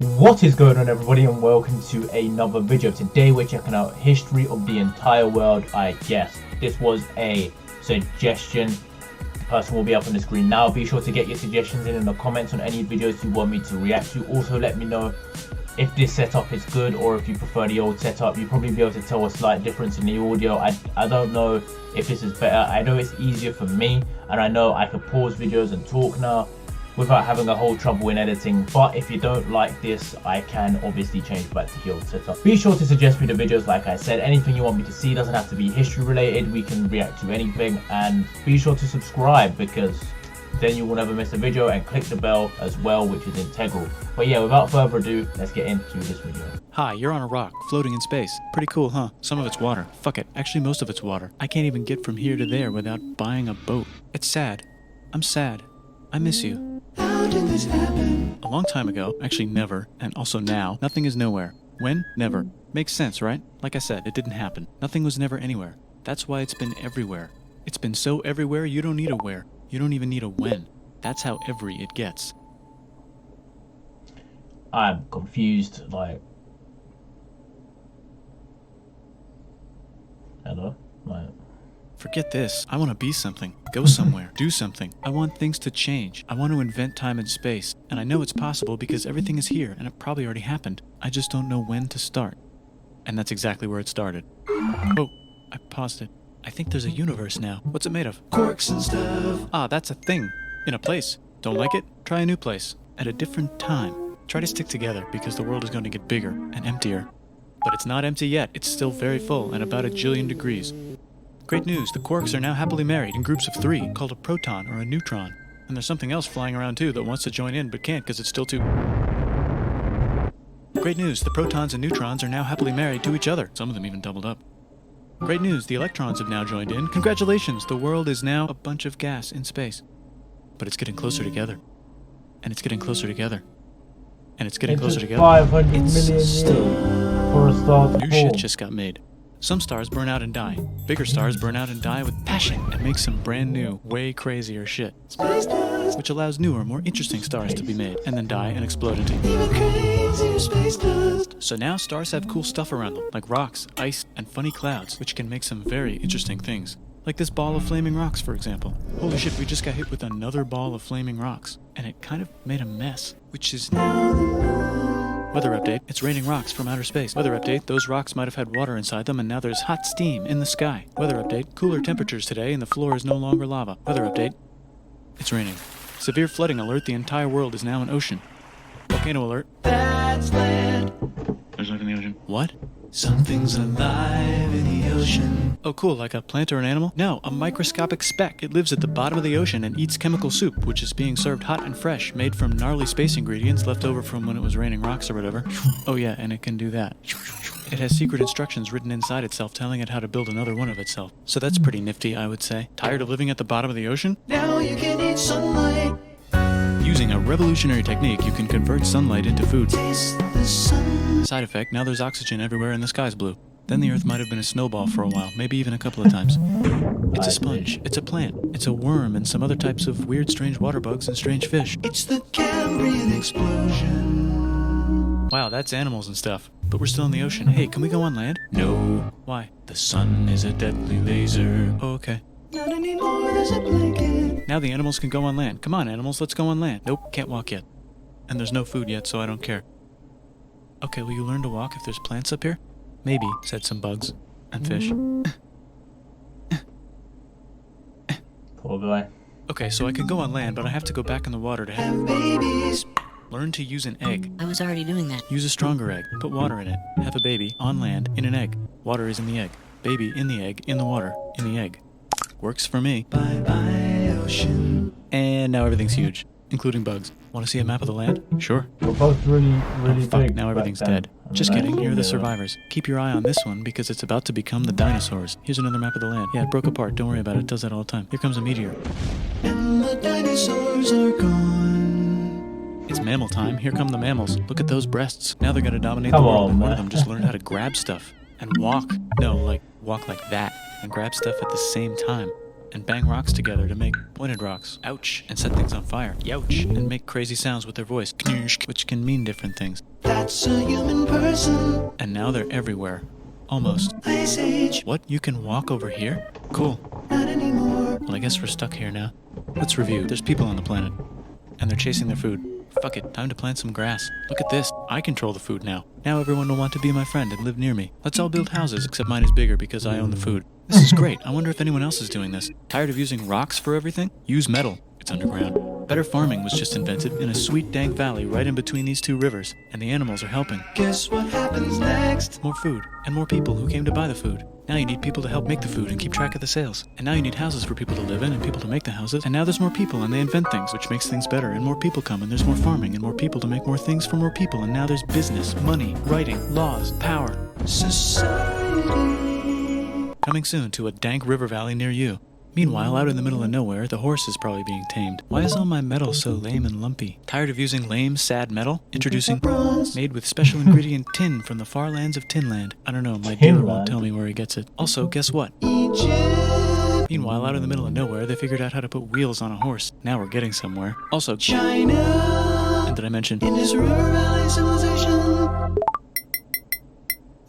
What is going on, everybody, and welcome to another video. Today we're checking out history of the entire world. I guess this was a suggestion. The person will be up on the screen now. Be sure to get your suggestions in the comments on any videos you want me to react to. Also let me know if this setup is good or if you prefer the old setup. You'll probably be able to tell a slight difference in the audio. I don't know if this is better. I know it's easier for me, and I know I can pause videos and talk now without having a whole trouble in editing. But if you don't like this, I can obviously change back to the old setup. Be sure to suggest me the videos. Like I said, anything you want me to see, doesn't have to be history related. We can react to anything, and be sure to subscribe because then you will never miss a video, and click the bell as well, which is integral. But yeah, without further ado, let's get into this video. Hi, you're on a rock, floating in space. Pretty cool, huh? Some of it's water. Fuck it, actually most of it's water. I can't even get from here to there without buying a boat. It's sad. I'm sad. I miss you. How did this happen? A long time ago, actually never, and also now, nothing is nowhere. When? Never. Makes sense, right? Like I said, it didn't happen. Nothing was never anywhere. That's why it's been everywhere. It's been so everywhere you don't need a where. You don't even need a when. That's how every it gets. I'm confused, like... Hello? Like... Forget this. I want to be something. Go somewhere. Do something. I want things to change. I want to invent time and space. And I know it's possible because everything is here and it probably already happened. I just don't know when to start. And that's exactly where it started. Oh, I paused it. I think there's a universe now. What's it made of? Corks and stuff. Ah, that's a thing. In a place. Don't like it? Try a new place. At a different time. Try to stick together because the world is going to get bigger and emptier. But it's not empty yet. It's still very full and about 1,000,000,000 degrees. Great news, the quarks are now happily married in groups of 3, called a proton or a neutron. And there's something else flying around too that wants to join in but can't because it's still too... Great news, the protons and neutrons are now happily married to each other. Some of them even doubled up. Great news, the electrons have now joined in. Congratulations, the world is now a bunch of gas in space. But it's getting closer together. And it's getting closer together. And it's getting closer together. 500 million years for a star to New form. shit just got made. Some stars burn out and die. Bigger stars burn out and die with passion and make some brand new, way crazier shit. Space dust. Which allows newer, more interesting stars to be made, and then die and explode into... Even crazier space dust. So now stars have cool stuff around them, like rocks, ice, and funny clouds, which can make some very interesting things. Like this ball of flaming rocks, for example. Holy shit, we just got hit with another ball of flaming rocks, and it kind of made a mess, which is now... Weather update, it's raining rocks from outer space. Weather update, those rocks might have had water inside them and now there's hot steam in the sky. Weather update, cooler temperatures today and the floor is no longer lava. Weather update, it's raining. Severe flooding alert, the entire world is now an ocean. Volcano alert. That's land. There's life in the ocean. What? Something's alive in the ocean. Oh cool, like a plant or an animal? No, a microscopic speck. It lives at the bottom of the ocean and eats chemical soup, which is being served hot and fresh, made from gnarly space ingredients left over from when it was raining rocks or whatever. Oh yeah, and it can do that. It has secret instructions written inside itself telling it how to build another one of itself. So that's pretty nifty, I would say. Tired of living at the bottom of the ocean? Now you can eat sunlight. Using a revolutionary technique, you can convert sunlight into food. Taste the sun. Side effect, now there's oxygen everywhere and the sky's blue. Then the Earth might have been a snowball for a while, maybe even a couple of times. It's a sponge, it's a plant, it's a worm and some other types of weird strange water bugs and strange fish. It's the Cambrian explosion. Wow, that's animals and stuff. But we're still in the ocean. Hey, can we go on land? No. Why? The sun is a deadly laser. Oh, okay. Not anymore, there's a blanket. Now the animals can go on land. Come on, animals, let's go on land. Nope, can't walk yet. And there's no food yet, so I don't care. Okay, will you learn to walk if there's plants up here? Maybe, said some bugs. And fish. Poor guy. Okay, so I can go on land, but I have to go back in the water to Have babies. learn to use an egg. I was already doing that. Use a stronger egg. Put water in it. Have a baby on land in an egg. Water is in the egg. Baby in the egg, in the water, in the egg. Works for me. Bye bye ocean. And now everything's huge, including bugs. Want to see a map of the land? Sure. We're both really Oh fuck, big. now everything's back then. dead. Just And kidding, then you're the yeah. survivors. Keep your eye on this one because it's about to become the dinosaurs. Here's another map of the land. Yeah, it broke apart, don't worry about it, it does that all the time. Here comes a meteor. And the dinosaurs are gone. It's mammal time, here come the mammals. Look at those breasts. Now they're gonna dominate Come the world on, and one of man. them just learned how to grab stuff. And walk. No, like, walk like that. And grab stuff at the same time. And bang rocks together to make pointed rocks. Ouch. And set things on fire. Youch. And make crazy sounds with their voice. Knirsch, which can mean different things. That's a human person. And now they're everywhere. Almost. Ice Age. What? You can walk over here? Cool. Not anymore. Well, I guess we're stuck here now. Let's review. There's people on the planet. And they're chasing their food. Fuck it, time to plant some grass. Look at this. I control the food now. Now everyone will want to be my friend and live near me. Let's all build houses, except mine is bigger because I own the food. This is great. I wonder if anyone else is doing this. Tired of using rocks for everything? Use metal. It's underground. Better farming was just invented in a sweet dank valley right in between these two rivers, and the animals are helping. Guess what happens next? More food, and more people who came to buy the food. Now you need people to help make the food and keep track of the sales. And now you need houses for people to live in and people to make the houses. And now there's more people and they invent things, which makes things better. And more people come and there's more farming and more people to make more things for more people. And now there's business, money, writing, laws, power. Society. Coming soon to a dank river valley near you. Meanwhile, out in the middle of nowhere, the horse is probably being tamed. Why is all my metal so lame and lumpy? Tired of using lame, sad metal? Introducing bronze, made with special ingredient tin from the far lands of Tinland. I don't know, my dealer won't tell me where he gets it. Also, guess what? Egypt. Meanwhile, out in the middle of nowhere, they figured out how to put wheels on a horse. Now we're getting somewhere. Also, China. and did I mention? Indus River Valley civilization.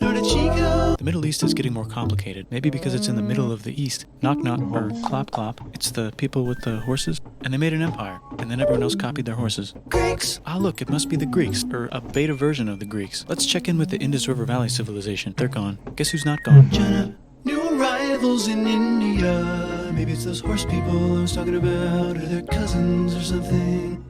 Norte Chico. The Middle East is getting more complicated. Maybe because it's in the middle of the East. Knock knock, or clop clop. It's the people with the horses. And they made an empire. And then everyone else copied their horses. Greeks. Ah, look, it must be the Greeks, or a beta version of the Greeks. Let's check in with the Indus River Valley civilization. They're gone. Guess who's not gone? China. New arrivals in India. Maybe it's those horse people I was talking about, or their cousins or something.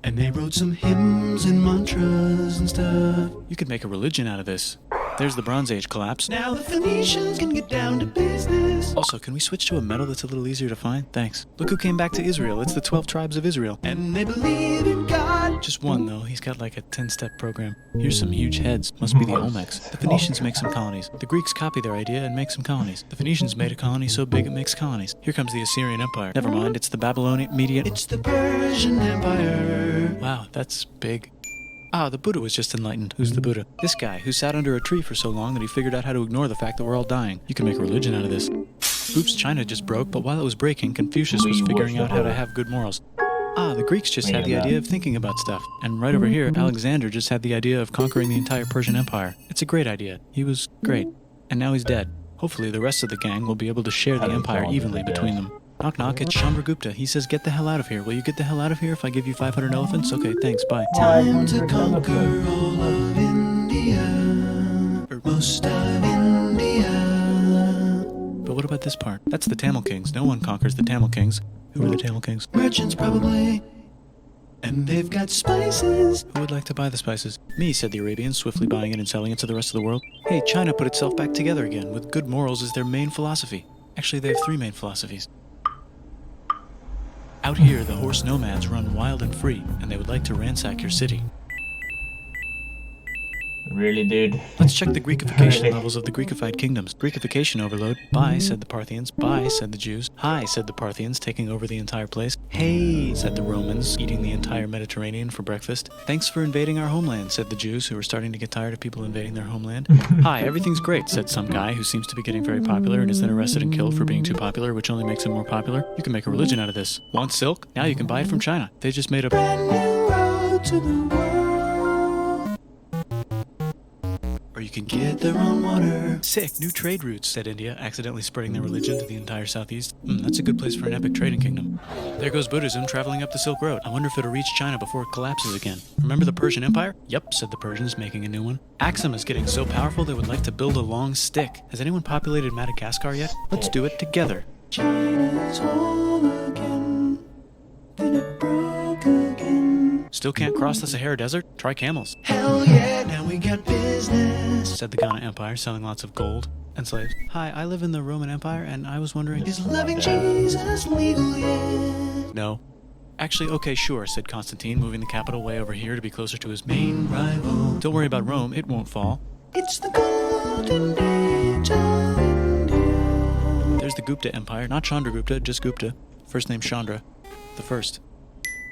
And they wrote some hymns and mantras and stuff. You could make a religion out of this. There's the Bronze Age collapse. Now the Phoenicians can get down to business. Also, can we switch to a metal that's a little easier to find? Thanks. Look who came back to Israel. It's the 12 tribes of Israel. And they believe in God. Just one, though. He's got like a 10-step program. Here's some huge heads. Must be the Olmecs. The Phoenicians make some colonies. The Greeks copy their idea and make some colonies. The Phoenicians made a colony so big it makes colonies. Here comes the Assyrian Empire. Never mind, it's the Babylonian Median. It's the Persian Empire. Wow, that's big. Ah, the Buddha was just enlightened. Who's the Buddha? This guy, who sat under a tree for so long that he figured out how to ignore the fact that we're all dying. You can make a religion out of this. Oops, China just broke, but while it was breaking, Confucius was figuring out how to have good morals. Ah, the Greeks just had the idea of thinking about stuff. And right over here, Alexander just had the idea of conquering the entire Persian Empire. It's a great idea. He was great. And now he's dead. Hopefully the rest of the gang will be able to share the empire evenly between them. Knock knock, it's Chandragupta. He says, get the hell out of here. Will you get the hell out of here if I give you 500 elephants? Okay, thanks, bye. Time to conquer all of India. Or most of India. But what about this part? That's the Tamil Kings. No one conquers the Tamil Kings. Who are the Tamil Kings? Merchants probably. And they've got spices. Who would like to buy the spices? Me, said the Arabians, swiftly buying it and selling it to the rest of the world. Hey, China put itself back together again, with good morals as their main philosophy. Actually, they have 3 main philosophies. Out here, the horse nomads run wild and free, and they would like to ransack your city. Really, dude? Let's check the Greekification levels of the Greekified kingdoms. Greekification overload. Bye, said the Parthians. Bye, said the Jews. Hi, said the Parthians, taking over the entire place. Hey, said the Romans, eating the entire Mediterranean for breakfast. Thanks for invading our homeland, said the Jews, who were starting to get tired of people invading their homeland. Hi, everything's great, said some guy who seems to be getting very popular and is then arrested and killed for being too popular, which only makes him more popular. You can make a religion out of this. Want silk? Now you can buy it from China. They just made a Brand new road to the world. Or you can get their own water. Sick, new trade routes, said India, accidentally spreading their religion to the entire southeast. That's a good place for an epic trading kingdom. There goes Buddhism traveling up the Silk Road. I wonder if it'll reach China before it collapses again. Remember the Persian Empire? Yep, said the Persians, making a new one. Axum is getting so powerful they would like to build a long stick. Has anyone populated Madagascar yet? Let's do it together. China's whole again. Then it broke again. Still can't cross the Sahara Desert? Try camels. Hell yeah, now we got business. Said the Ghana Empire, selling lots of gold and slaves. Hi, I live in the Roman Empire, and I was wondering... Is loving Jesus legal yet? No. Actually, okay, sure, said Constantine, moving the capital way over here to be closer to his main rival. Don't worry about Rome, it won't fall. It's the golden age of India. There's the Gupta Empire, not Chandragupta, just Gupta. First name Chandra. The first.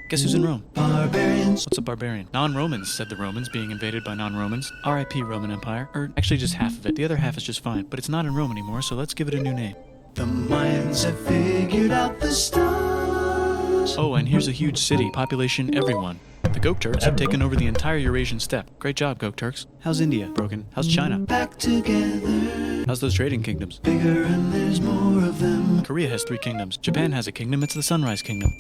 Guess who's in Rome? Barbarians. What's a barbarian? Non-Romans, said the Romans, being invaded by non-Romans. R.I.P. Roman Empire. Or actually just half of it. The other half is just fine. But it's not in Rome anymore, so let's give it a new name. The Mayans have figured out the stars. Oh, and here's a huge city. Population everyone. The Gok Turks have taken over the entire Eurasian steppe. Great job, Gok Turks. How's India? Broken. How's China? Back together. How's those trading kingdoms? Bigger and there's more of them. Korea has 3 kingdoms. Japan has a kingdom, it's the Sunrise Kingdom.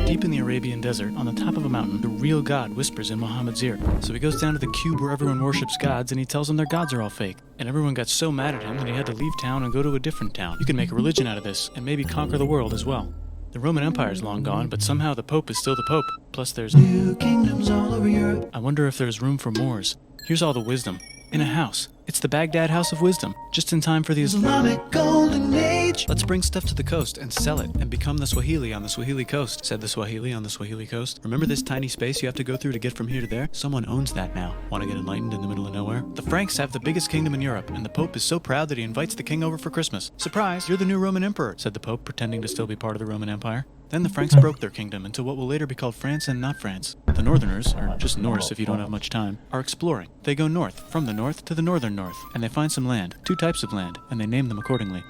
Deep in the Arabian desert, on the top of a mountain, the real God whispers in Muhammad's ear. So he goes down to the cube where everyone worships gods and he tells them their gods are all fake. And everyone got so mad at him that he had to leave town and go to a different town. You can make a religion out of this and maybe conquer the world as well. The Roman Empire is long gone, but somehow the Pope is still the Pope. Plus there's New kingdoms all over Europe. I wonder if there's room for Moors. Here's all the wisdom. In a house. It's the Baghdad House of Wisdom. Just in time for the Islamic Golden Age. Let's bring stuff to the coast and sell it and become the Swahili on the Swahili coast, said the Swahili on the Swahili coast. Remember this tiny space you have to go through to get from here to there? Someone owns that now. Want to get enlightened in the middle of nowhere? The Franks have the biggest kingdom in Europe, and the Pope is so proud that he invites the king over for Christmas. Surprise, you're the new Roman emperor, said the Pope, pretending to still be part of the Roman Empire. Then the Franks broke their kingdom into what will later be called France and not France. The Northerners, or just Norse if you don't have much time, are exploring. They go north, from the north to the northern north, and they find some land, 2 types of land, and they name them accordingly.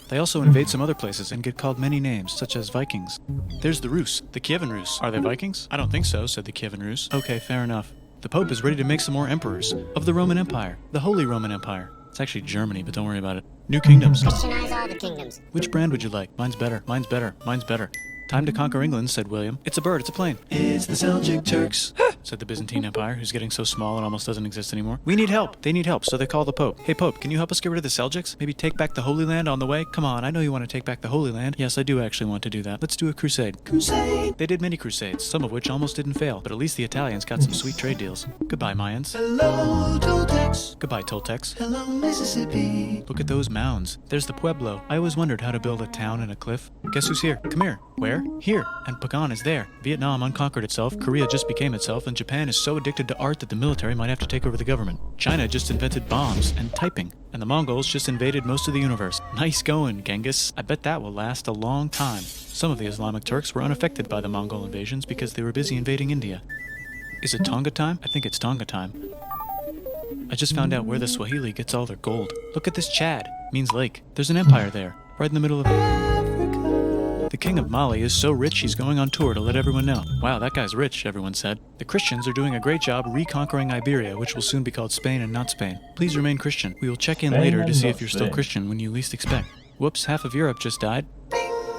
They also invade some other places and get called many names, such as Vikings. There's the Rus, the Kievan Rus. Are they Vikings? I don't think so, said the Kievan Rus. Okay, fair enough. The Pope is ready to make some more emperors of the Roman Empire, the Holy Roman Empire. It's actually Germany, but don't worry about it. New kingdoms. Christianize all the kingdoms. Which brand would you like? Mine's better, mine's better, mine's better. Time to conquer England, said William. It's a bird, it's a plane. It's the Seljuk Turks. Said the Byzantine Empire, who's getting so small it almost doesn't exist anymore. We need help. They need help, so they call the Pope. Hey Pope, can you help us get rid of the Seljuks? Maybe take back the Holy Land on the way? Come on, I know you want to take back the Holy Land. Yes, I do actually want to do that. Let's do a crusade. Crusade. They did many crusades, some of which almost didn't fail, but at least the Italians got some sweet trade deals. Goodbye, Mayans. Hello, Toltecs. Goodbye, Toltecs. Hello, Mississippi. Look at those mounds. There's the Pueblo. I always wondered how to build a town in a cliff. Guess who's here? Come here. Where? Here. And Pagan is there. Vietnam unconquered itself, Korea just became itself, and Japan is so addicted to art that the military might have to take over the government. China just invented bombs and typing, and the Mongols just invaded most of the universe. Nice going, Genghis. I bet that will last a long time. Some of the Islamic Turks were unaffected by the Mongol invasions because they were busy invading India. Is it Tonga time? I think it's Tonga time. I just found out where the Swahili gets all their gold. Look at this Chad. Means lake. There's an empire there, right in the middle of it. The king of Mali is so rich he's going on tour to let everyone know. Wow, that guy's rich, everyone said. The Christians are doing a great job reconquering Iberia, which will soon be called Spain and not Spain. Please remain Christian. We will check in later to see if you're still Christian when you least expect. Whoops, half of Europe just died.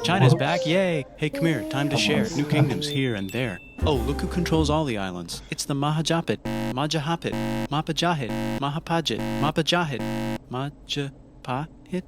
China's back, yay! Hey, come here, time to share. New kingdoms here and there. Oh, look who controls all the islands. It's the Mahajapit, Majahapit, Mapajahit, Mahapajit, Mapajahit, Majapahit.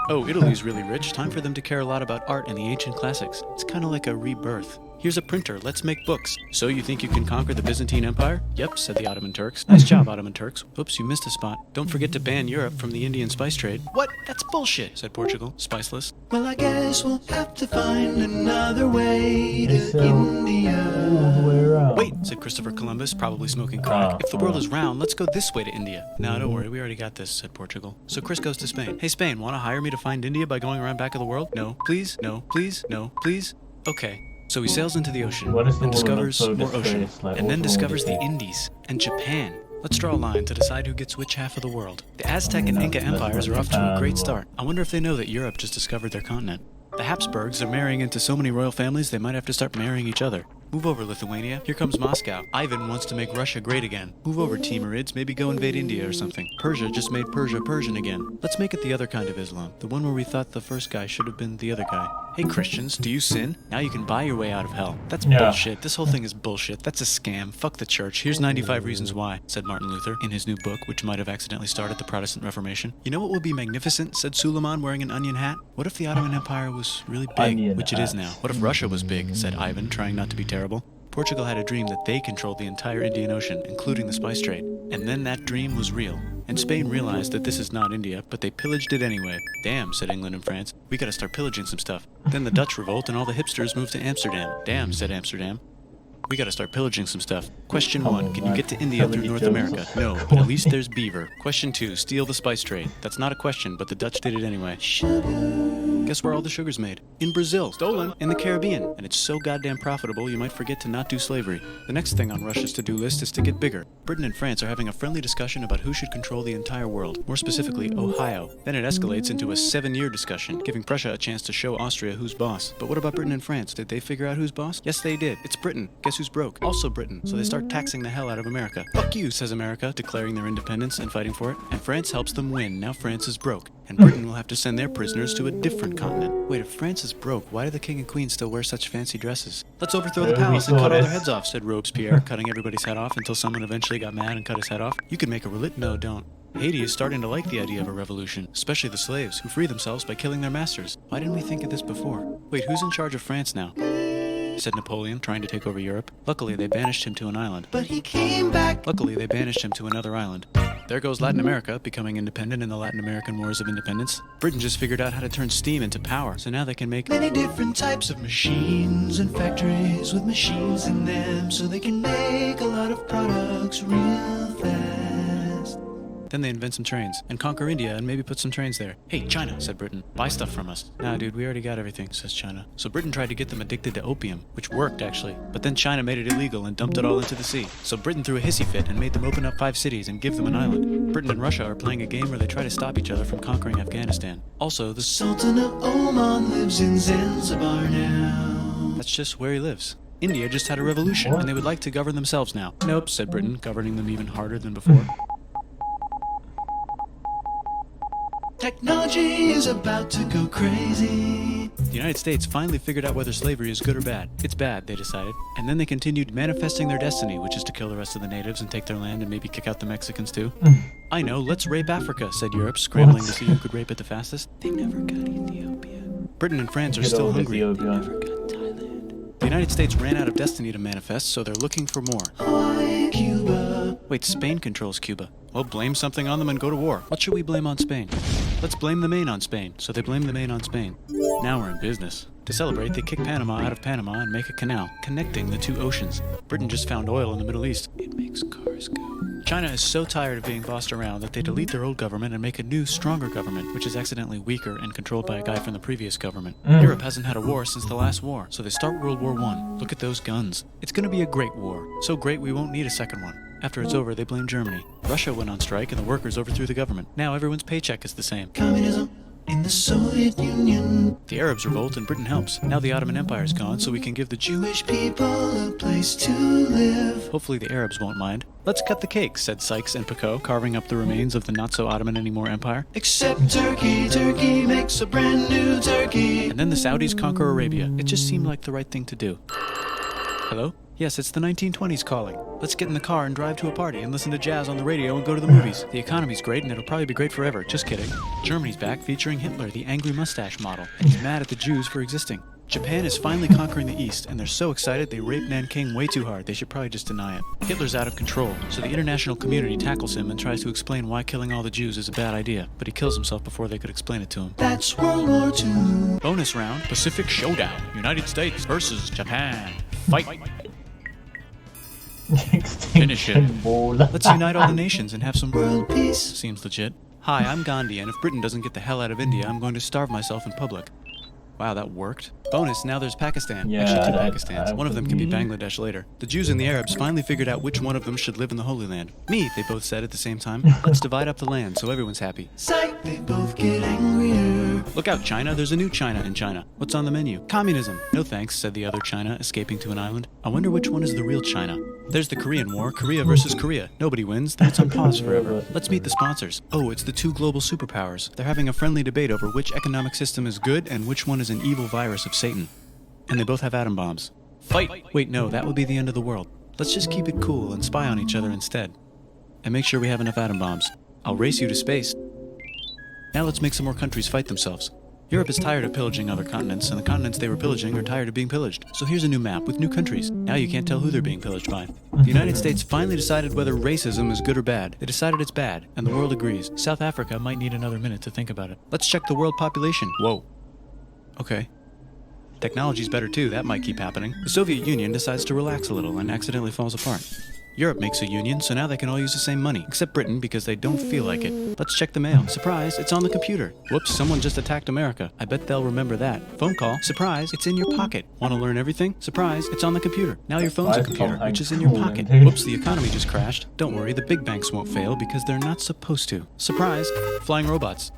Oh, Italy's really rich. Time for them to care a lot about art and the ancient classics. It's kind of like a rebirth. Here's a printer, let's make books. So you think you can conquer the Byzantine Empire? Yep, said the Ottoman Turks. Nice job, Ottoman Turks. Oops, you missed a spot. Don't forget to ban Europe from the Indian spice trade. What? That's bullshit, said Portugal, spiceless. Well, I guess we'll have to find another way to India. Wait, said Christopher Columbus, probably smoking crack. If the world is round, let's go this way to India. No, don't worry, we already got this, said Portugal. So Chris goes to Spain. Hey, Spain, want to hire me to find India by going around back of the world? No, please, no, please, no, please. Okay. So he sails into the ocean and discovers more ocean, and then discovers the Indies and Japan. Let's draw a line to decide who gets which half of the world. The Aztec and Inca empires are off to a great start. I wonder if they know that Europe just discovered their continent. The Habsburgs are marrying into so many royal families they might have to start marrying each other. Move over, Lithuania. Here comes Moscow. Ivan wants to make Russia great again. Move over, Timurids. Maybe go invade India or something. Persia just made Persia Persian again. Let's make it the other kind of Islam. The one where we thought the first guy should have been the other guy. Hey, Christians, do you sin? Now you can buy your way out of hell. That's bullshit. This whole thing is bullshit. That's a scam. Fuck the church. Here's 95 reasons why, said Martin Luther in his new book, which might have accidentally started the Protestant Reformation. You know what would be magnificent, said Suleiman wearing an onion hat? What if the Ottoman Empire was really big, which it is now? What if Russia was big, said Ivan, trying not to be terrible. Portugal had a dream that they controlled the entire Indian Ocean, including the spice trade. And then that dream was real. And Spain realized that this is not India, but they pillaged it anyway. Damn, said England and France. We gotta start pillaging some stuff. Then the Dutch revolt and all the hipsters moved to Amsterdam. Damn, said Amsterdam. We gotta start pillaging some stuff. Question 1, can you get to India through North America? No, but at least there's beaver. Question 2, steal the spice trade. That's not a question, but the Dutch did it anyway. Sugar. Guess where all the sugar's made? In Brazil. Stolen. In the Caribbean. And it's so goddamn profitable you might forget to not do slavery. The next thing on Russia's to-do list is to get bigger. Britain and France are having a friendly discussion about who should control the entire world, more specifically Ohio. Then it escalates into a 7-year discussion, giving Prussia a chance to show Austria who's boss. But what about Britain and France? Did they figure out who's boss? Yes, they did. It's Britain. Guess who's broke? Also Britain. So they start taxing the hell out of America. Fuck you, says America, declaring their independence and fighting for it. And France helps them win. Now France is broke. And Britain will have to send their prisoners to a different continent. Wait, if France is broke, why do the king and queen still wear such fancy dresses? Let's overthrow the palace and cut all their heads off, said Robespierre, cutting everybody's head off until someone eventually got mad and cut his head off. You could make a No, don't. Haiti is starting to like the idea of a revolution, especially the slaves, who free themselves by killing their masters. Why didn't we think of this before? Wait, who's in charge of France now? Said Napoleon, trying to take over Europe. Luckily, they banished him to an island. But he came back. Luckily, they banished him to another island. There goes Latin America, becoming independent in the Latin American Wars of Independence. Britain just figured out how to turn steam into power, so now they can make Many different types of machines and factories with machines in them, so they can make a lot of products real fast. Then they invent some trains, and conquer India and maybe put some trains there. Hey, China, said Britain, buy stuff from us. Nah, dude, we already got everything, says China. So Britain tried to get them addicted to opium, which worked, actually. But then China made it illegal and dumped it all into the sea. So Britain threw a hissy fit and made them open up 5 cities and give them an island. Britain and Russia are playing a game where they try to stop each other from conquering Afghanistan. Also, the Sultan of Oman lives in Zanzibar now. That's just where he lives. India just had a revolution, and they would like to govern themselves now. Nope, said Britain, governing them even harder than before. Technology is about to go crazy. The United States finally figured out whether slavery is good or bad. It's bad, they decided. And then they continued manifesting their destiny, which is to kill the rest of the natives and take their land and maybe kick out the Mexicans too. I know, let's rape Africa, said Europe, scrambling to see who could rape it the fastest. They never got Ethiopia. Britain and France are still hungry. They never got Thailand. The United States ran out of destiny to manifest, so they're looking for more. Hawaii, Cuba. Wait, Spain controls Cuba. Well, blame something on them and go to war. What should we blame on Spain? Let's blame the Maine on Spain. So they blame the Maine on Spain. Now we're in business. To celebrate, they kick Panama out of Panama and make a canal, connecting the 2 oceans. Britain just found oil in the Middle East. It makes cars go. China is so tired of being bossed around that they delete their old government and make a new, stronger government, which is accidentally weaker and controlled by a guy from the previous government. Europe hasn't had a war since the last war, so they start World War I. Look at those guns. It's gonna be a great war. So great we won't need a second one. After it's over, they blame Germany. Russia went on strike and the workers overthrew the government. Now everyone's paycheck is the same. Communism in the Soviet Union. The Arabs revolt and Britain helps. Now the Ottoman Empire's gone, so we can give the Jewish people a place to live. Hopefully the Arabs won't mind. Let's cut the cake, said Sykes and Picot, carving up the remains of the not-so-Ottoman-anymore empire. Except Turkey. Turkey makes a brand new Turkey. And then the Saudis conquer Arabia. It just seemed like the right thing to do. Hello? Yes, it's the 1920s calling. Let's get in the car and drive to a party and listen to jazz on the radio and go to the movies. The economy's great and it'll probably be great forever. Just kidding. Germany's back featuring Hitler, the angry mustache model. And he's mad at the Jews for existing. Japan is finally conquering the East, and they're so excited they raped Nanking way too hard. They should probably just deny it. Hitler's out of control, so the international community tackles him and tries to explain why killing all the Jews is a bad idea, but he kills himself before they could explain it to him. That's World War II. Bonus round, Pacific Showdown. United States versus Japan. Fight! Finish it. Let's unite all the nations and have some World peace. Seems legit. Hi, I'm Gandhi, and if Britain doesn't get the hell out of India, I'm going to starve myself in public. Wow, that worked. Bonus, now there's Pakistan. Yeah, actually 2 Pakistans. One of them can be Bangladesh later. The Jews and the Arabs finally figured out which one of them should live in the Holy Land. Me, they both said at the same time. Let's divide up the land so everyone's happy. Psych, they both get angrier. Look out, China. There's a new China in China. What's on the menu? Communism. No thanks, said the other China, escaping to an island. I wonder which one is the real China. There's the Korean War, Korea versus Korea. Nobody wins. That's on pause forever. Let's meet the sponsors. Oh, it's the 2 global superpowers. They're having a friendly debate over which economic system is good and which one is an evil virus of Satan. And they both have atom bombs. Fight! Wait, no, that would be the end of the world. Let's just keep it cool and spy on each other instead. And make sure we have enough atom bombs. I'll race you to space. Now let's make some more countries fight themselves. Europe is tired of pillaging other continents, and the continents they were pillaging are tired of being pillaged. So here's a new map with new countries. Now you can't tell who they're being pillaged by. The United States finally decided whether racism is good or bad. They decided it's bad, and the world agrees. South Africa might need another minute to think about it. Let's check the world population. Whoa. Okay. Technology's better too, that might keep happening. The Soviet Union decides to relax a little and accidentally falls apart. Europe makes a union, so now they can all use the same money, except Britain because they don't feel like it. Let's check the mail. Surprise, it's on the computer. Whoops, someone just attacked America. I bet they'll remember that. Phone call. Surprise, it's in your pocket. Want to learn everything? Surprise, it's on the computer. Now your phone's a computer, which is in your pocket. Whoops, the economy just crashed. Don't worry, the big banks won't fail because they're not supposed to. Surprise, flying robots.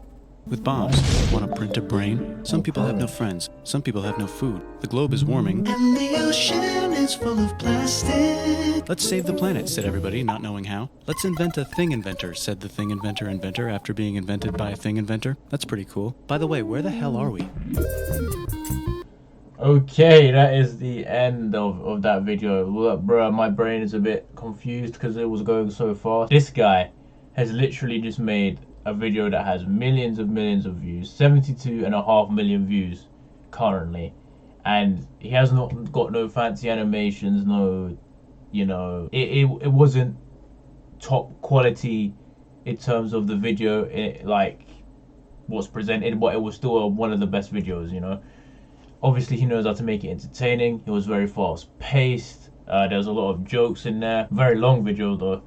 With bombs. Want to print a brain? Some people have no friends. Some people have no food. The globe is warming. And the ocean is full of plastic. Let's save the planet, said everybody, not knowing how. Let's invent a thing inventor, said the thing inventor after being invented by a thing inventor. That's pretty cool. By the way, where the hell are we? Okay, that is the end of that video. Look, bro, my brain is a bit confused because it was going so fast. This guy has literally just made a video that has millions of views, 72.5 million views currently, and he has not got no fancy animations, no, you know, it wasn't top quality in terms of the video, like what's presented, but it was still one of the best videos, you know. Obviously he knows how to make it entertaining. It was very fast paced, there's a lot of jokes in there. Very long video though,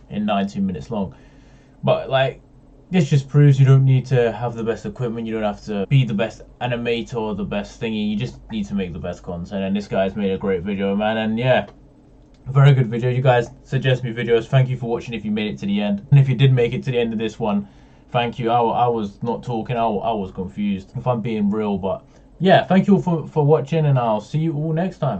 in 19 minutes long, but like, this just proves you don't need to have the best equipment, you don't have to be the best animator or the best thingy, you just need to make the best content, and this guy's made a great video, man. And yeah, very good video. You guys suggest me videos. Thank you for watching if you made it to the end, and if you did make it to the end of this one, thank you. I was not talking, I was confused, if I'm being real. But yeah, thank you all for watching, and I'll see you all next time.